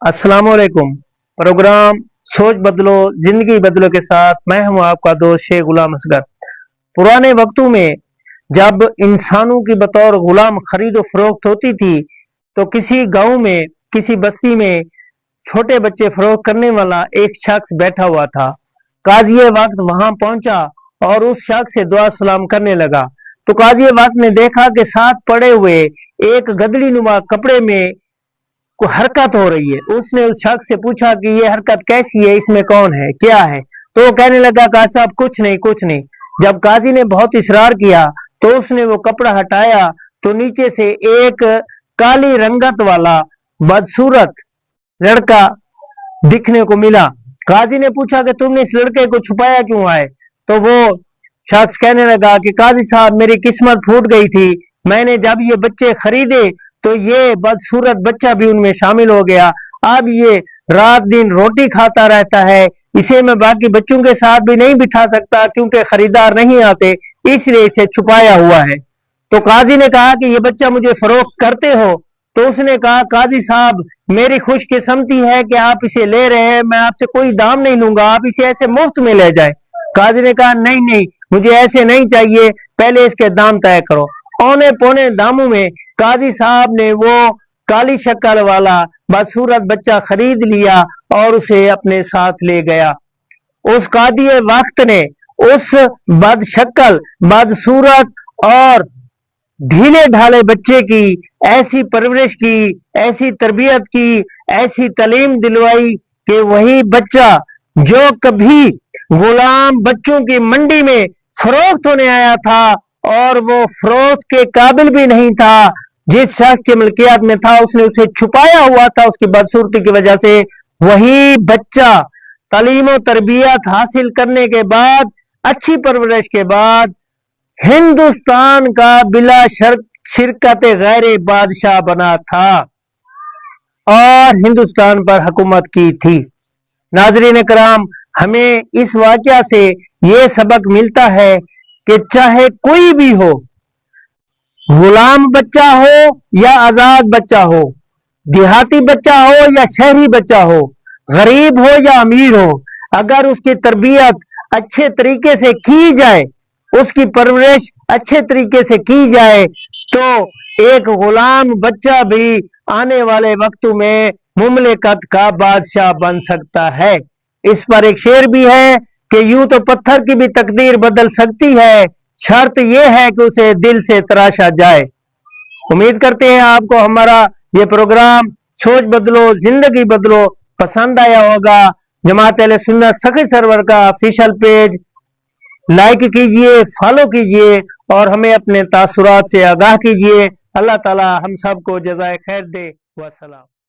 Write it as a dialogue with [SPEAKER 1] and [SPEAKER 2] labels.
[SPEAKER 1] अस्सलाम वालेकुम। प्रोग्राम सोच बदलो जिंदगी बदलो के साथ मैं हूं आपका दोस्त शेख गुलाम असगर। पुराने वक्तों में जब इंसानों की बतौर गुलाम खरीदो फरोख्त होती थी तो किसी गांव में किसी बस्ती में छोटे बच्चे फरोख्त करने वाला एक शख्स बैठा हुआ था। काजी वक्त वहां पहुंचा और उस शख्स से दुआ सलाम करने लगा तो काजी वक्त ने देखा कि साथ पड़े हुए एक गदड़ी नुमा कपड़े में को हरकत हो रही है। उसने उस शख्स से पूछा कि ये हरकत कैसी है, इसमें कौन है, क्या है? तो वो कहने लगा काजी साहब कुछ नहीं कुछ नहीं। जब काजी ने बहुत इसरार किया तो उसने वो कपड़ा हटाया तो नीचे से एक काली रंगत वाला बदसूरत लड़का दिखने को मिला। काजी ने पूछा कि तुमने इस लड़के को छुपाया क्यों है? तो वो शख्स कहने लगा कि काजी साहब मेरी किस्मत फूट गई थी, मैंने जब ये बच्चे खरीदे तो ये बदसूरत बच्चा भी उनमें शामिल हो गया। अब ये रात दिन रोटी खाता रहता है, इसे मैं बाकी बच्चों के साथ भी नहीं बिठा सकता क्योंकि खरीदार नहीं आते, इसलिए इसे छुपाया हुआ है। तो काजी ने कहा कि ये बच्चा मुझे फरोख्त करते हो? तो उसने कहा काजी साहब मेरी खुशकिस्मती है कि आप इसे ले रहे हैं, मैं आपसे कोई दाम नहीं लूंगा, आप इसे ऐसे मुफ्त में ले जाए। काजी ने कहा नहीं नहीं, मुझे ऐसे नहीं चाहिए, पहले इसके दाम तय करो। औने पौने दामों में काजी साहब ने वो काली शक्ल वाला बदसूरत बच्चा खरीद लिया और उसे अपने साथ ले गया। उस कादी वक्त ने उस बदशक्ल बदसूरत और ढीले ढाले बच्चे की ऐसी परवरिश की, ऐसी तरबियत की, ऐसी तालीम दिलवाई कि वही बच्चा जो कभी गुलाम बच्चों की मंडी में फरोख्त होने आया था और वो फरोख्त के काबिल भी नहीं था, जिस शख्स की मलकियत में था उसने उसे छुपाया हुआ था उसकी बदसूरती की वजह से, वही बच्चा तालीम और तरबियत हासिल करने के बाद, अच्छी परवरिश के बाद हिंदुस्तान का बिला शिरकत गैर बादशाह बना था और हिंदुस्तान पर हुकूमत की थी। नाजरीन कराम, हमें इस वाकया से ये सबक मिलता है कि चाहे कोई भी हो, गुलाम बच्चा हो या आजाद बच्चा हो, देहाती बच्चा हो या शहरी बच्चा हो, गरीब हो या अमीर हो, अगर उसकी तरबियत अच्छे तरीके से की जाए, उसकी परवरिश अच्छे तरीके से की जाए तो एक गुलाम बच्चा भी आने वाले वक्तों में मुमलिकत का बादशाह बन सकता है। इस पर एक शेर भी है कि यूं तो पत्थर की भी तकदीर बदल सकती है, शर्त यह है कि उसे दिल से तराशा जाए। उम्मीद करते हैं आपको हमारा ये प्रोग्राम सोच बदलो जिंदगी बदलो पसंद आया होगा। जमात अहले सुन्नत सखी सरवर का ऑफिशियल पेज लाइक कीजिए, फॉलो कीजिए और हमें अपने तासुरात से आगाह कीजिए। अल्लाह ताला हम सबको जज़ाए खैर दे। वसलाम।